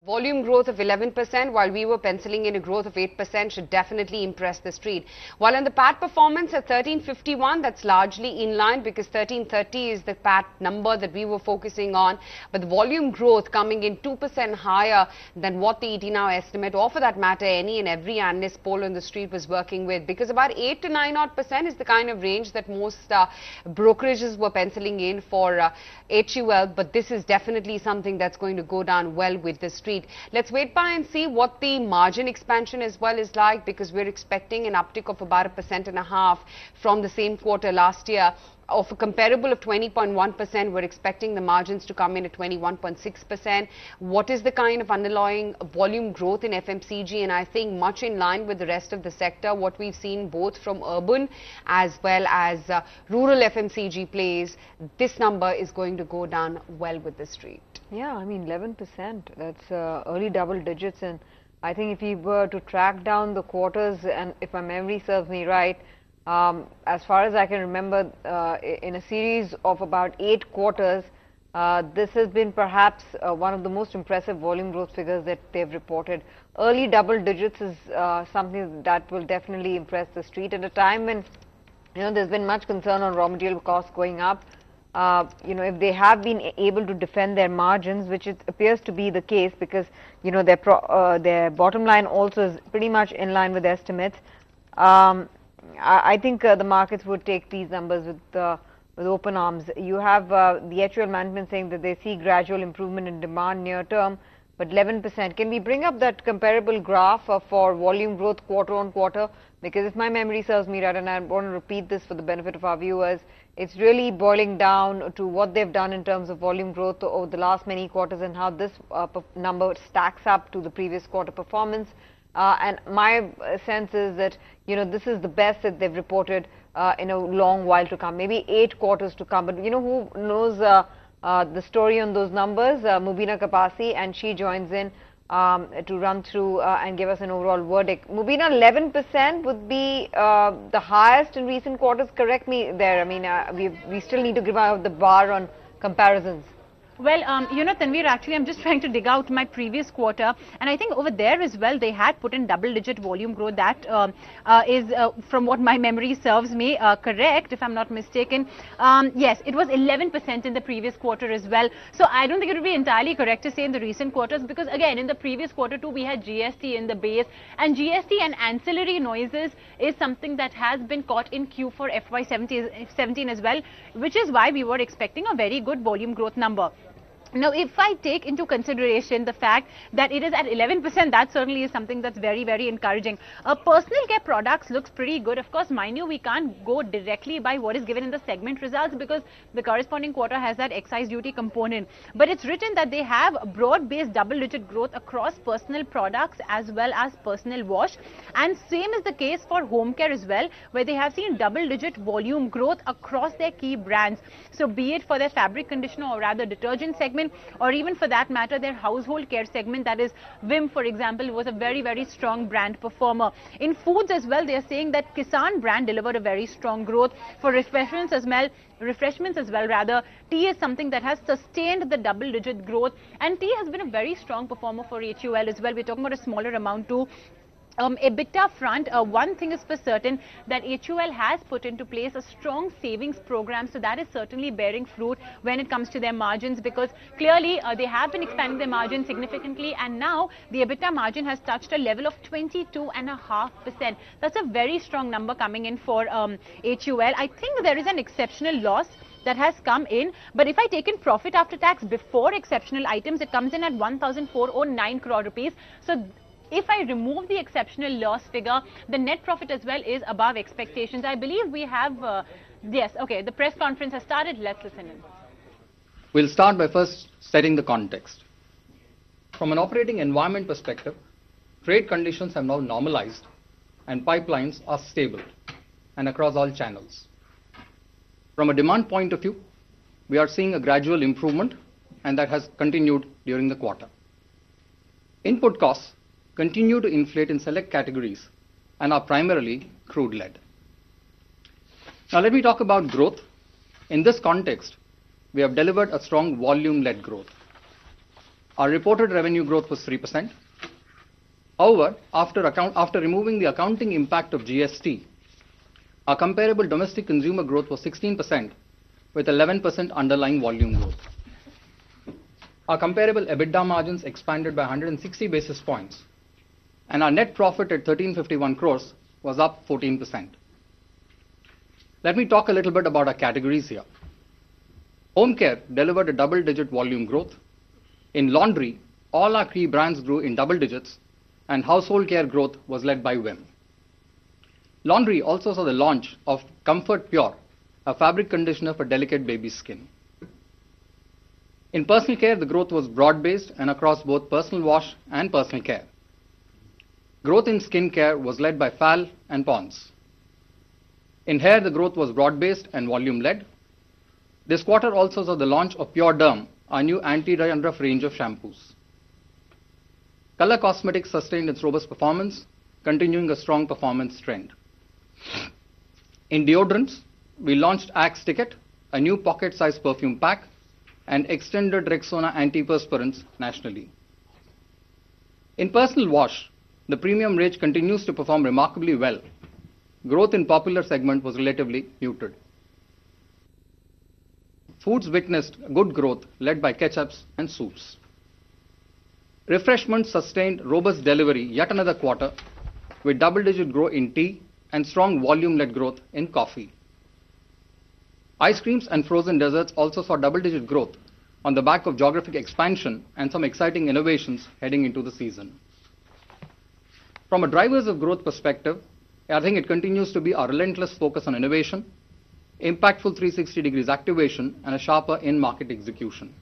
Volume growth of 11%, while we were penciling in a growth of 8%, should definitely impress the street. While in the PAT performance at 1351, that's largely in line because 1330 is the PAT number that we were focusing on. But the volume growth coming in 2% higher than what the ET Now estimate, or for that matter, any and every analyst poll on the street was working with, because about 8 to 9 odd percent is the kind of range that most brokerages were penciling in for HUL. But this is definitely something that's going to go down well with the street. Let's wait by and see what the margin expansion as well is like, because we're expecting an uptick of about 1.5% from the same quarter last year. Of a comparable of 20.1%, we're expecting the margins to come in at 21.6%. What is the kind of underlying volume growth in FMCG? And I think much in line with the rest of the sector, what we've seen both from urban as well as rural FMCG plays, this number is going to go down well with the street. Yeah, I mean 11%, that's early double digits, and I think if we were to track down the quarters, and if my memory serves me right, as far as I can remember, in a series of about 8 quarters, this has been perhaps one of the most impressive volume growth figures that they've reported. Early double digits is something that will definitely impress the street at a time when, there's been much concern on raw material costs going up. If they have been able to defend their margins, which it appears to be the case, because their bottom line also is pretty much in line with estimates. I think the markets would take these numbers with open arms. You have the HUL management saying that they see gradual improvement in demand near term, but 11%. Can we bring up that comparable graph for volume growth quarter on quarter? Because if my memory serves me right, and I want to repeat this for the benefit of our viewers, it's really boiling down to what they've done in terms of volume growth over the last many quarters and how this number stacks up to the previous quarter performance. And my sense is that, this is the best that they've reported in a long while to come, maybe 8 quarters to come. But who knows the story on those numbers? Mubina Kapasi, and she joins in to run through and give us an overall verdict. Mubina, 11% would be the highest in recent quarters. Correct me there. I mean, we still need to give out the bar on comparisons. Well, Tanveer, actually, I'm just trying to dig out my previous quarter, and I think over there as well, they had put in double-digit volume growth. That is, from what my memory serves me, correct, if I'm not mistaken. Yes, it was 11% in the previous quarter as well. So I don't think it would be entirely correct to say in the recent quarters, because again, in the previous quarter too, we had GST in the base, and GST and ancillary noises is something that has been caught in Q4 FY17 as well, which is why we were expecting a very good volume growth number. Now, if I take into consideration the fact that it is at 11%, that certainly is something that's very, very encouraging. Personal care products looks pretty good. Of course, mind you, we can't go directly by what is given in the segment results because the corresponding quarter has that excise duty component. But it's written that they have broad-based double-digit growth across personal products as well as personal wash. And same is the case for home care as well, where they have seen double-digit volume growth across their key brands. So be it for their fabric conditioner or rather detergent segment, or even for that matter their household care segment, that is Vim, for example, was a very, very strong brand performer. In foods as well, they are saying that Kisan brand delivered a very strong growth. For refreshments as well, tea is something that has sustained the double-digit growth, and tea has been a very strong performer for HUL as well. We're talking about a smaller amount too. EBITDA front, one thing is for certain, that HUL has put into place a strong savings program, so that is certainly bearing fruit when it comes to their margins, because clearly they have been expanding their margin significantly, and now the EBITDA margin has touched a level of 22.5%. That's a very strong number coming in for HUL. I think there is an exceptional loss that has come in, but if I take in profit after tax before exceptional items, it comes in at 1,409 crore rupees. So if I remove the exceptional loss figure, the net profit as well is above expectations. I believe we have, yes, okay, the press conference has started. Let's listen in. We'll start by first setting the context. From an operating environment perspective, trade conditions have now normalized and pipelines are stable and across all channels. From a demand point of view, we are seeing a gradual improvement, and that has continued during the quarter. Input costs continue to inflate in select categories and are primarily crude-led. Now let me talk about growth. In this context, we have delivered a strong volume-led growth. Our reported revenue growth was 3%. However, after removing the accounting impact of GST, our comparable domestic consumer growth was 16% with 11% underlying volume growth. Our comparable EBITDA margins expanded by 160 basis points, and our net profit at 1351 crores was up 14%. Let me talk a little bit about our categories here. Home care delivered a double-digit volume growth. In laundry, all our key brands grew in double digits, and household care growth was led by Vim. Laundry also saw the launch of Comfort Pure, a fabric conditioner for delicate baby skin. In personal care, the growth was broad-based and across both personal wash and personal care. Growth in skin care was led by FAL and Pond's. In hair, the growth was broad-based and volume-led. This quarter also saw the launch of Pure Derm, our new anti-dandruff range of shampoos. Color cosmetics sustained its robust performance, continuing a strong performance trend. In deodorants, we launched Axe Ticket, a new pocket-sized perfume pack, and extended Rexona antiperspirants nationally. In personal wash, the premium range continues to perform remarkably well. Growth in popular segment was relatively muted. Foods witnessed good growth led by ketchups and soups. Refreshment sustained robust delivery yet another quarter with double-digit growth in tea and strong volume-led growth in coffee. Ice creams and frozen desserts also saw double-digit growth on the back of geographic expansion and some exciting innovations heading into the season. From a drivers of growth perspective, I think it continues to be our relentless focus on innovation, impactful 360 degrees activation, and a sharper in-market execution.